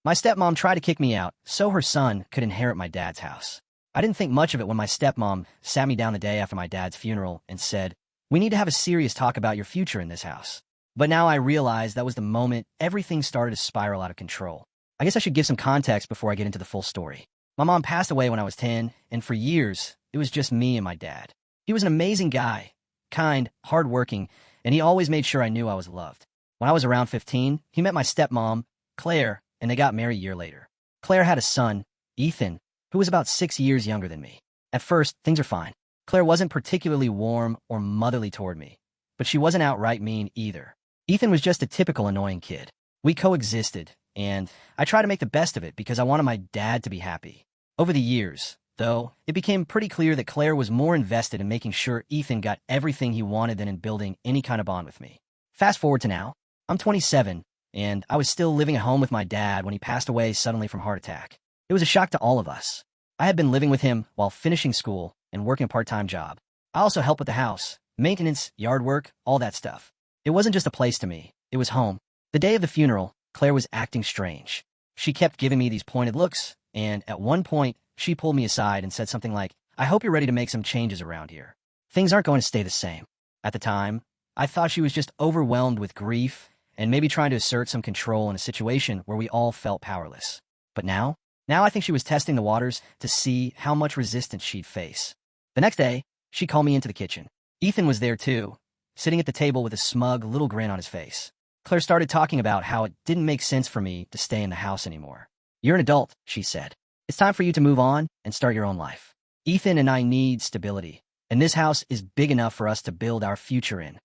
My stepmom tried to kick me out so her son could inherit my dad's house. I didn't think much of it when my stepmom sat me down the day after my dad's funeral and said, "We need to have a serious talk about your future in this house." But now I realize that was the moment everything started to spiral out of control. I guess I should give some context before I get into the full story. My mom passed away when I was 10, and for years, it was just me and my dad. He was an amazing guy, kind, hardworking, and he always made sure I knew I was loved. When I was around 15, he met my stepmom, Claire, and they got married a year later. Claire had a son, Ethan, who was about 6 years younger than me. At first, things are fine. Claire wasn't particularly warm or motherly toward me, but she wasn't outright mean either. Ethan was just a typical annoying kid. We coexisted, and I tried to make the best of it because I wanted my dad to be happy. Over the years, though, it became pretty clear that Claire was more invested in making sure Ethan got everything he wanted than in building any kind of bond with me. Fast forward to now, I'm 27, and I was still living at home with my dad when he passed away suddenly from heart attack. It was a shock to all of us. I had been living with him while finishing school and working a part-time job. I also helped with the house, maintenance, yard work, all that stuff. It wasn't just a place to me, it was home. The day of the funeral, Claire was acting strange. She kept giving me these pointed looks, and at one point, she pulled me aside and said something like, "I hope you're ready to make some changes around here. Things aren't going to stay the same." At the time, I thought she was just overwhelmed with grief and maybe trying to assert some control in a situation where we all felt powerless. But now I think she was testing the waters to see how much resistance she'd face. The next day, she called me into the kitchen. Ethan was there too, sitting at the table with a smug little grin on his face. Claire started talking about how it didn't make sense for me to stay in the house anymore. "You're an adult," she said. "It's time for you to move on and start your own life. Ethan and I need stability, and this house is big enough for us to build our future in."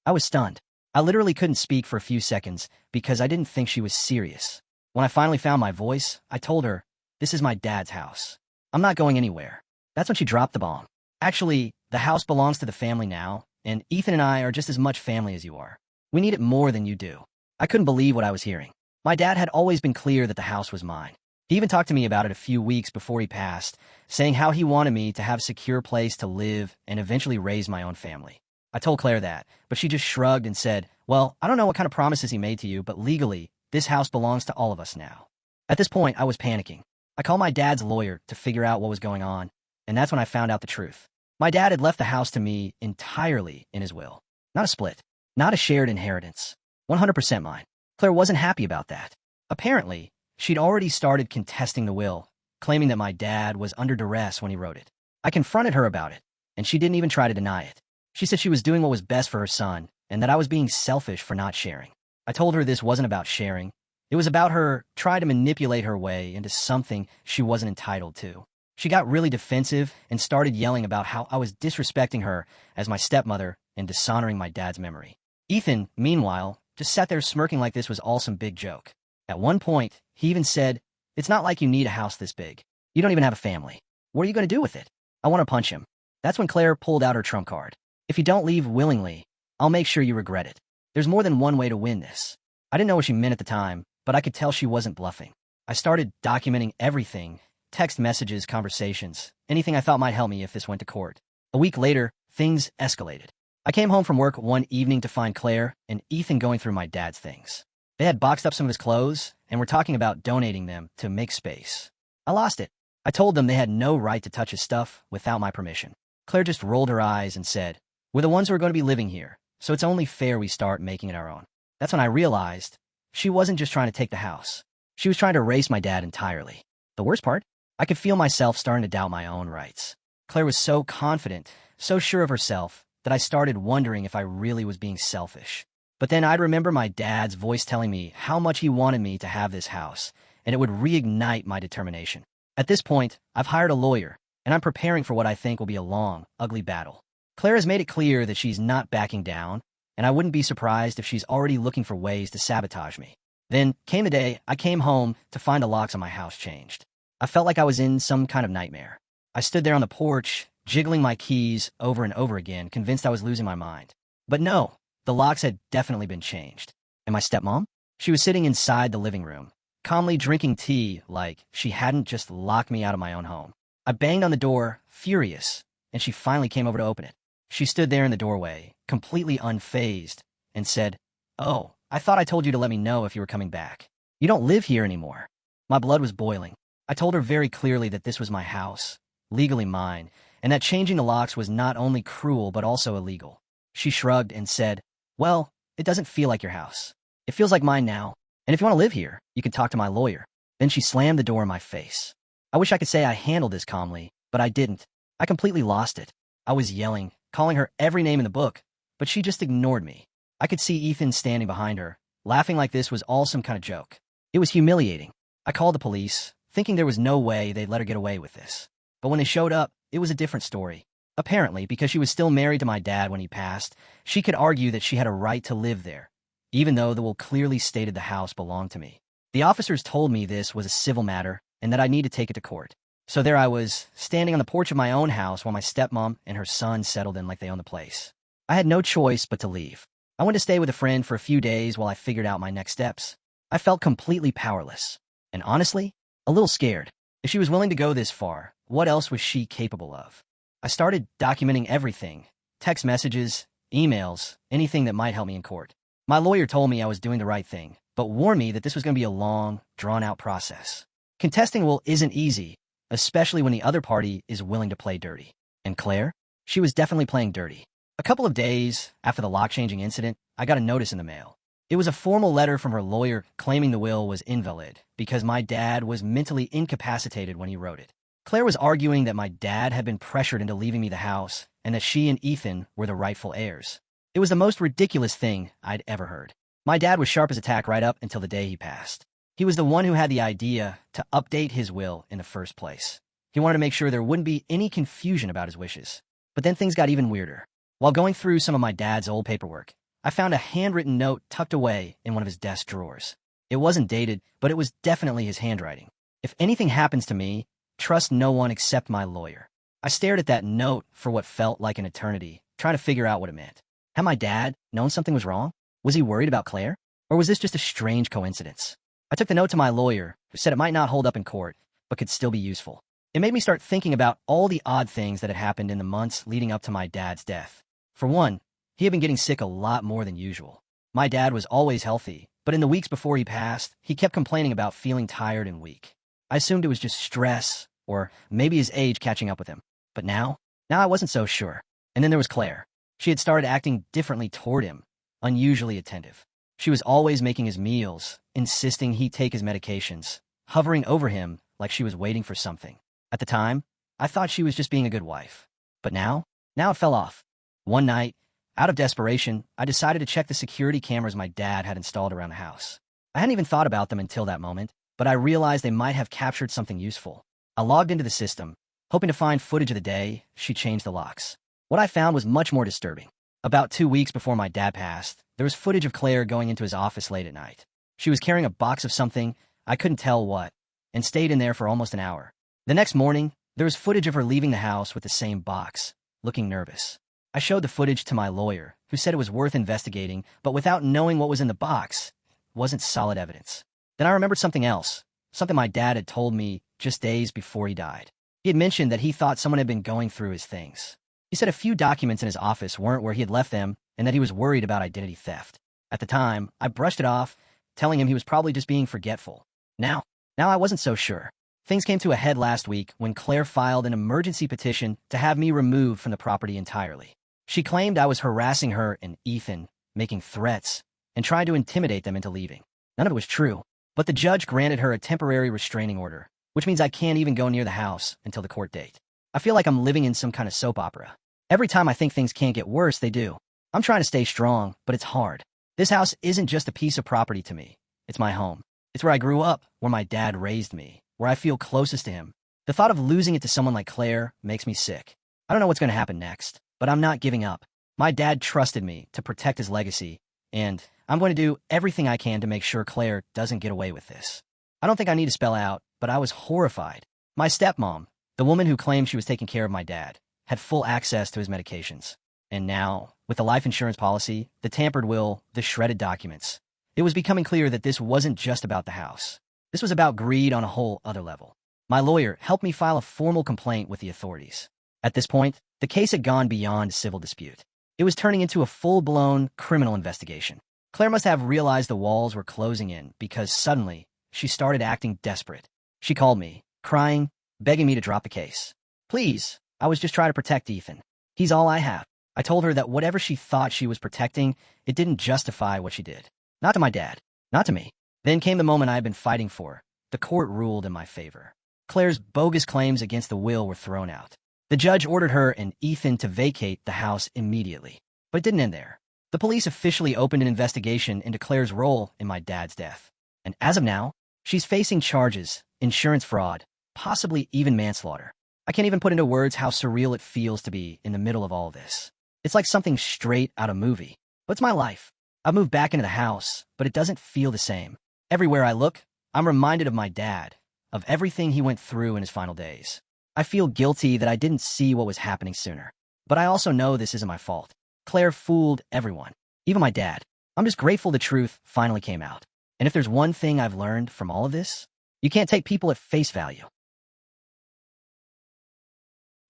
I was stunned. I literally couldn't speak for a few seconds because I didn't think she was serious. When I finally found my voice, I told her, "This is my dad's house. I'm not going anywhere." That's when she dropped the bomb. "Actually, the house belongs to the family now, and Ethan and I are just as much family as you are. We need it more than you do." I couldn't believe what I was hearing. My dad had always been clear that the house was mine. He even talked to me about it a few weeks before he passed, saying how he wanted me to have a secure place to live and eventually raise my own family. I told Claire that, but she just shrugged and said, "Well, I don't know what kind of promises he made to you, but legally, this house belongs to all of us now." At this point, I was panicking. I called my dad's lawyer to figure out what was going on, and that's when I found out the truth. My dad had left the house to me entirely in his will. Not a split, not a shared inheritance. 100% mine. Claire wasn't happy about that. Apparently, she'd already started contesting the will, claiming that my dad was under duress when he wrote it. I confronted her about it, and she didn't even try to deny it. She said she was doing what was best for her son, and that I was being selfish for not sharing. I told her this wasn't about sharing. It was about her trying to manipulate her way into something she wasn't entitled to. She got really defensive and started yelling about how I was disrespecting her as my stepmother and dishonoring my dad's memory. Ethan, meanwhile, just sat there smirking like this was all some big joke. At one point, he even said, "It's not like you need a house this big. You don't even have a family. What are you going to do with it?" I want to punch him. That's when Claire pulled out her trump card. "If you don't leave willingly, I'll make sure you regret it. There's more than one way to win this." I didn't know what she meant at the time, but I could tell she wasn't bluffing. I started documenting everything, text messages, conversations, anything I thought might help me if this went to court. A week later, things escalated. I came home from work one evening to find Claire and Ethan going through my dad's things. They had boxed up some of his clothes and were talking about donating them to make space. I lost it. I told them they had no right to touch his stuff without my permission. Claire just rolled her eyes and said, "We're the ones who are going to be living here, so it's only fair we start making it our own." That's when I realized she wasn't just trying to take the house. She was trying to erase my dad entirely. The worst part? I could feel myself starting to doubt my own rights. Claire was so confident, so sure of herself, that I started wondering if I really was being selfish. But then I'd remember my dad's voice telling me how much he wanted me to have this house, and it would reignite my determination. At this point, I've hired a lawyer, and I'm preparing for what I think will be a long, ugly battle. Claire has made it clear that she's not backing down, and I wouldn't be surprised if she's already looking for ways to sabotage me. Then came the day I came home to find the locks on my house changed. I felt like I was in some kind of nightmare. I stood there on the porch, jiggling my keys over and over again, convinced I was losing my mind. But no, the locks had definitely been changed. And my stepmom? She was sitting inside the living room, calmly drinking tea like she hadn't just locked me out of my own home. I banged on the door, furious, and she finally came over to open it. She stood there in the doorway, completely unfazed, and said, "Oh, I thought I told you to let me know if you were coming back. You don't live here anymore." My blood was boiling. I told her very clearly that this was my house, legally mine, and that changing the locks was not only cruel but also illegal. She shrugged and said, "Well, it doesn't feel like your house. It feels like mine now, and if you want to live here, you can talk to my lawyer." Then she slammed the door in my face. I wish I could say I handled this calmly, but I didn't. I completely lost it. I was yelling, calling her every name in the book, but she just ignored me. I could see Ethan standing behind her, laughing like this was all some kind of joke. It was humiliating. I called the police, thinking there was no way they'd let her get away with this. But when they showed up, it was a different story. Apparently, because she was still married to my dad when he passed, she could argue that she had a right to live there, even though the will clearly stated the house belonged to me. The officers told me this was a civil matter and that I need to take it to court. So there I was, standing on the porch of my own house while my stepmom and her son settled in like they owned the place. I had no choice but to leave. I went to stay with a friend for a few days while I figured out my next steps. I felt completely powerless, and honestly, a little scared. If she was willing to go this far, what else was she capable of? I started documenting everything, text messages, emails, anything that might help me in court. My lawyer told me I was doing the right thing, but warned me that this was going to be a long, drawn-out process. Contesting will isn't easy, especially when the other party is willing to play dirty. And Claire? She was definitely playing dirty. A couple of days after the lock-changing incident, I got a notice in the mail. It was a formal letter from her lawyer claiming the will was invalid because my dad was mentally incapacitated when he wrote it. Claire was arguing that my dad had been pressured into leaving me the house and that she and Ethan were the rightful heirs. It was the most ridiculous thing I'd ever heard. My dad was sharp as a tack right up until the day he passed. He was the one who had the idea to update his will in the first place. He wanted to make sure there wouldn't be any confusion about his wishes. But then things got even weirder. While going through some of my dad's old paperwork, I found a handwritten note tucked away in one of his desk drawers. It wasn't dated, but it was definitely his handwriting. "If anything happens to me, trust no one except my lawyer." I stared at that note for what felt like an eternity, trying to figure out what it meant. Had my dad known something was wrong? Was he worried about Claire? Or was this just a strange coincidence? I took the note to my lawyer, who said it might not hold up in court, but could still be useful. It made me start thinking about all the odd things that had happened in the months leading up to my dad's death. For one, he had been getting sick a lot more than usual. My dad was always healthy, but in the weeks before he passed, he kept complaining about feeling tired and weak. I assumed it was just stress, or maybe his age catching up with him. But now I wasn't so sure. And then there was Claire. She had started acting differently toward him, unusually attentive. She was always making his meals, insisting he take his medications, hovering over him like she was waiting for something. At the time, I thought she was just being a good wife. But now it fell off. One night, out of desperation, I decided to check the security cameras my dad had installed around the house. I hadn't even thought about them until that moment, but I realized they might have captured something useful. I logged into the system, hoping to find footage of the day she changed the locks. What I found was much more disturbing. About 2 weeks before my dad passed, there was footage of Claire going into his office late at night. She was carrying a box of something, I couldn't tell what, and stayed in there for almost an hour. The next morning, there was footage of her leaving the house with the same box, looking nervous. I showed the footage to my lawyer, who said it was worth investigating, but without knowing what was in the box, it wasn't solid evidence. Then I remembered something else, something my dad had told me just days before he died. He had mentioned that he thought someone had been going through his things. He said a few documents in his office weren't where he had left them and that he was worried about identity theft. At the time, I brushed it off, telling him he was probably just being forgetful. Now I wasn't so sure. Things came to a head last week when Claire filed an emergency petition to have me removed from the property entirely. She claimed I was harassing her and Ethan, making threats, and trying to intimidate them into leaving. None of it was true, but the judge granted her a temporary restraining order, which means I can't even go near the house until the court date. I feel like I'm living in some kind of soap opera. Every time I think things can't get worse, they do. I'm trying to stay strong, but it's hard. This house isn't just a piece of property to me. It's my home. It's where I grew up, where my dad raised me, where I feel closest to him. The thought of losing it to someone like Claire makes me sick. I don't know what's going to happen next, but I'm not giving up. My dad trusted me to protect his legacy, and I'm going to do everything I can to make sure Claire doesn't get away with this. I don't think I need to spell out, but I was horrified. My stepmom, the woman who claimed she was taking care of my dad, had full access to his medications. And now, with the life insurance policy, the tampered will, the shredded documents, it was becoming clear that this wasn't just about the house. This was about greed on a whole other level. My lawyer helped me file a formal complaint with the authorities. At this point, the case had gone beyond civil dispute. It was turning into a full-blown criminal investigation. Claire must have realized the walls were closing in because suddenly, she started acting desperate. She called me, crying, begging me to drop the case. Please, I was just trying to protect Ethan. He's all I have. I told her that whatever she thought she was protecting, it didn't justify what she did. Not to my dad. Not to me. Then came the moment I had been fighting for. The court ruled in my favor. Claire's bogus claims against the will were thrown out. The judge ordered her and Ethan to vacate the house immediately. But it didn't end there. The police officially opened an investigation into Claire's role in my dad's death. And as of now, she's facing charges, insurance fraud, possibly even manslaughter. I can't even put into words how surreal it feels to be in the middle of all this. It's like something straight out of a movie. But it's my life. I've moved back into the house, but it doesn't feel the same. Everywhere I look, I'm reminded of my dad, of everything he went through in his final days. I feel guilty that I didn't see what was happening sooner. But I also know this isn't my fault. Claire fooled everyone, even my dad. I'm just grateful the truth finally came out. And if there's one thing I've learned from all of this, you can't take people at face value.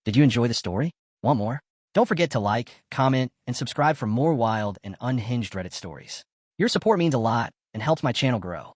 Did you enjoy the story? Want more? Don't forget to like, comment, and subscribe for more wild and unhinged Reddit stories. Your support means a lot and helps my channel grow.